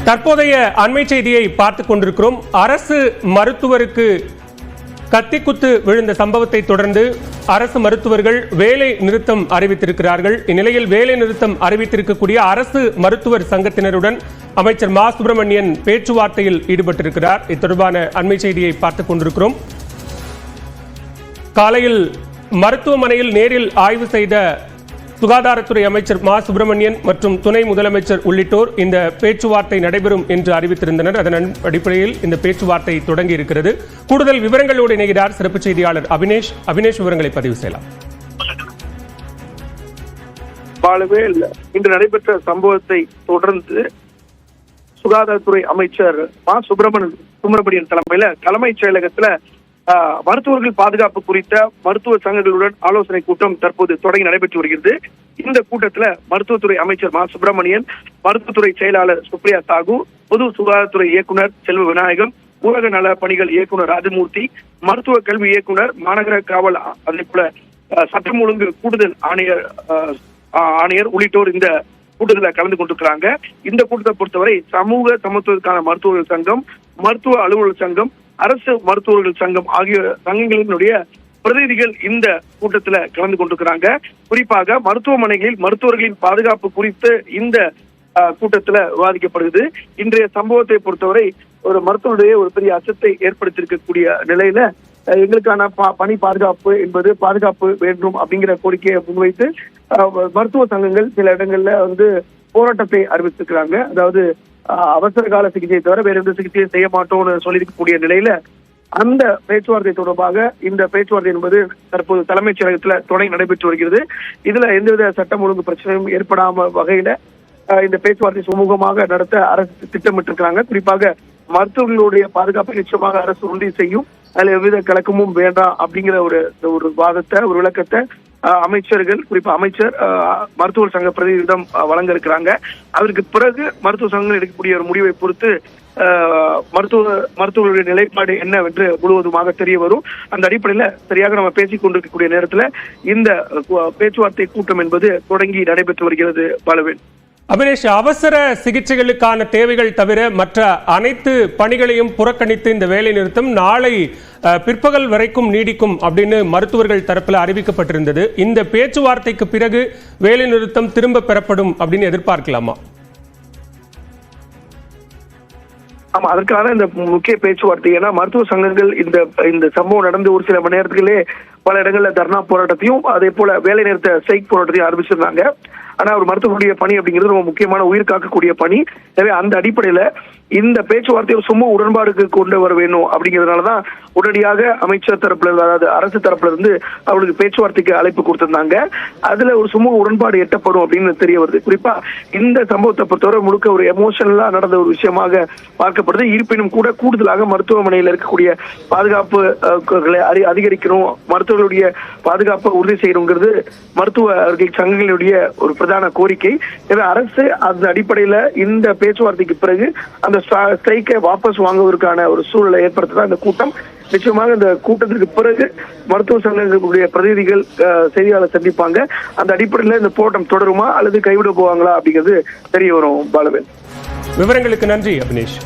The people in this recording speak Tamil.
தற்போதைய அண்மை செய்தியை பார்த்துக் கொண்டிருக்கிறோம். அரசு மருத்துவருக்கு கத்திக்குத்து விழுந்த சம்பவத்தை தொடர்ந்து அரசு மருத்துவர்கள் வேலை நிறுத்தம் அறிவித்திருக்கிறார்கள். இந்நிலையில் வேலை நிறுத்தம் அறிவித்திருக்கக்கூடிய அரசு மருத்துவர் சங்கத்தினருடன் அமைச்சர் மா சுப்பிரமணியன் பேச்சுவார்த்தையில் ஈடுபட்டிருக்கிறார். இது தொடர்பான அண்மை செய்தியை பார்த்துக் கொண்டிருக்கிறோம். காலையில் மருத்துவமனையில் நேரில் ஆய்வு செய்த சுகாதாரத்துறை அமைச்சர் மா சுப்பிரமணியன் மற்றும் துணை முதலமைச்சர் உள்ளிட்டோர் இந்த பேச்சுவார்த்தை நடைபெறும் என்று அறிவித்திருந்தனர். அதன் அடிப்படையில் இந்த பேச்சுவார்த்தை தொடங்கி இருக்கிறது. கூடுதல் விவரங்களோடு இணைகிறார் சிறப்பு செய்தியாளர் அபினேஷ். விவரங்களை பதிவு செய்யலாம். இன்று நடைபெற்ற சம்பவத்தை தொடர்ந்து சுகாதாரத்துறை அமைச்சர் மா சுப்பிரமணியன் தலைமையில தலைமைச் செயலகத்துல மருத்துவர்கள் பாதுகாப்பு குறித்த மருத்துவ சங்கங்களுடன் ஆலோசனை கூட்டம் தற்போது தொடங்கி நடைபெற்று வருகிறது. இந்த கூட்டத்தில் மருத்துவத்துறை அமைச்சர் மா சுப்பிரமணியன், மருத்துவத்துறை செயலாளர் சுப்ரியா சாகு, பொது சுகாதாரத்துறை இயக்குனர் செல்வ விநாயகம், ஊரக நல பணிகள் இயக்குனர் ராஜமூர்த்தி, மருத்துவ கல்வி இயக்குனர், மாநகர காவல், அதே போல சட்டம் ஒழுங்கு கூடுதல் ஆணையர் உள்ளிட்டோர் இந்த கூட்டத்தில் கலந்து கொண்டிருக்கிறாங்க. இந்த கூட்டத்தை பொறுத்தவரை சமூக சமத்துவத்துக்கான மருத்துவர்கள் சங்கம், மருத்துவ அலுவலர் சங்கம், அரசு மருத்துவர்கள் சங்கம் ஆகிய சங்கங்களினுடைய பிரதிநிதிகள் இந்த கூட்டத்தில் கலந்து கொண்டிருக்கிறாங்க. குறிப்பாக மருத்துவமனைகளில் மருத்துவர்களின் பாதுகாப்பு குறித்து இந்த கூட்டத்தில் விவாதிக்கப்படுகிறது. இன்றைய சம்பவத்தை பொறுத்தவரை ஒரு மருத்துவருடைய ஒரு பெரிய அச்சத்தை ஏற்படுத்தியிருக்கக்கூடிய நிலையில எங்களுக்கான பணி பாதுகாப்பு என்பது பாதுகாப்பு வேண்டும் அப்படிங்கிற கோரிக்கையை முன்வைத்து மருத்துவ சங்கங்கள் சில இடங்கள்ல போராட்டத்தை அறிவித்திருக்கிறாங்க. அதாவது அவசர கால சிகிச்சையை தவிர வேற எந்த சிகிச்சையும் செய்ய மாட்டோம்னு சொல்லியிருக்கக்கூடிய நிலையில அந்த பேச்சுவார்த்தை தொடர்பாக இந்த பேச்சுவார்த்தை என்பது தற்போது தலைமைச் செயலகத்தில் தொடங்கி நடைபெற்று வருகிறது. இதுல எந்தவித சட்டம் ஒழுங்கு பிரச்சனையும் ஏற்படாம வகையில இந்த பேச்சுவார்த்தை சுமூகமாக நடத்த அரசு திட்டமிட்டிருக்கிறாங்க. குறிப்பாக மருத்துவர்களுடைய பாதுகாப்பை நிச்சயமாக அரசு உறுதி செய்யும், அதுல எவ்வித கலக்கமும் வேண்டாம் அப்படிங்கிற ஒரு வாதத்தை, ஒரு விளக்கத்தை அமைச்சர்கள், குறிப்பா அமைச்சர் மருத்துவர் சங்க பிரதிநிதியிடம் வழங்க இருக்கிறாங்க. அதற்கு பிறகு மருத்துவ சங்கங்கள் எடுக்கக்கூடிய ஒரு முடிவை பொறுத்து மருத்துவர்களுடைய நிலைப்பாடு என்னவென்று முழுவதுமாக தெரிய வரும். அந்த அடிப்படையில சரியாக நம்ம பேசிக் கொண்டிருக்கக்கூடிய நேரத்துல இந்த பேச்சுவார்த்தை கூட்டம் என்பது தொடங்கி நடைபெற்று வருகிறது. பாலவேல். அபினேஷ், அவசர சிகிச்சைகளுக்கான தேவைகள் தவிர மற்ற அனைத்து பணிகளையும் புறக்கணித்து இந்த வேலை நிறுத்தம் நாளை பிற்பகல் வரைக்கும் நீடிக்கும் அப்படின்னு மருத்துவர்கள் தரப்பில் அறிவிக்கப்பட்டிருந்தது. இந்த பேச்சுவார்த்தைக்கு பிறகு வேலை நிறுத்தம் திரும்ப பெறப்படும் அப்படின்னு எதிர்பார்க்கலாமா? ஆமா, அதற்கான இந்த முக்கிய பேச்சுவார்த்தை. ஏன்னா மருத்துவ சங்கங்கள் இந்த சம்பவம் நடந்து ஒரு சில மணி நேரத்திலே பல இடங்கள்ல தர்ணா போராட்டத்தையும் அதே போல வேலை நிறுத்த ஸ்ட்ரைக் போராட்டத்தையும் ஆரம்பிச்சிருந்தாங்க. ஆனா ஒரு மருத்துவருடைய பணி அப்படிங்கிறது ரொம்ப முக்கியமான உயிர் காக்கக்கூடிய பணி. எனவே அந்த அடிப்படையில இந்த பேச்சுவார்த்தையை சும்மா உடன்பாடுக்கு கொண்டு வர வேணும் அப்படிங்கிறதுனாலதான் உடனடியாக அமைச்சர் தரப்புல, அதாவது அரசு தரப்புல இருந்து அவங்களுக்கு பேச்சுவார்த்தைக்கு அழைப்பு கொடுத்திருந்தாங்க. அதுல ஒரு சுமூக உடன்பாடு எட்டப்படும் அப்படின்னு தெரிய வருது. குறிப்பா இந்த சம்பவத்தை பொறுத்தவரை முழுக்க ஒரு எமோஷனலா நடந்த ஒரு விஷயமாக பார்க்கப்படுது. இருப்பினும் கூட கூடுதலாக மருத்துவமனையில் இருக்கக்கூடிய பாதுகாப்பு அதிகரிக்கணும், மருத்துவர்களுடைய பாதுகாப்பை உறுதி செய்யணுங்கிறது மருத்துவ சங்கங்களுடைய ஒரு பிரதான கோரிக்கை. எனவே அரசு அந்த அடிப்படையில இந்த பேச்சுவார்த்தைக்கு பிறகு அந்த ஸ்ட்ரைக்கை வாபஸ் வாங்குவதற்கான ஒரு சூழலை ஏற்படுத்ததான் இந்த கூட்டம். நிச்சயமாக இந்த கூட்டத்திற்கு பிறகு மருத்துவ சங்கங்களுடைய பிரதிநிதிகள் செய்தியாளர் சந்திப்பாங்க. அந்த அடிப்படையில் இந்த போராட்டம் தொடருமா அல்லது கைவிட போவாங்களா அப்படிங்கிறது தெரிய வரும். பாலவேல். விவரங்களுக்கு நன்றி அபினேஷ்.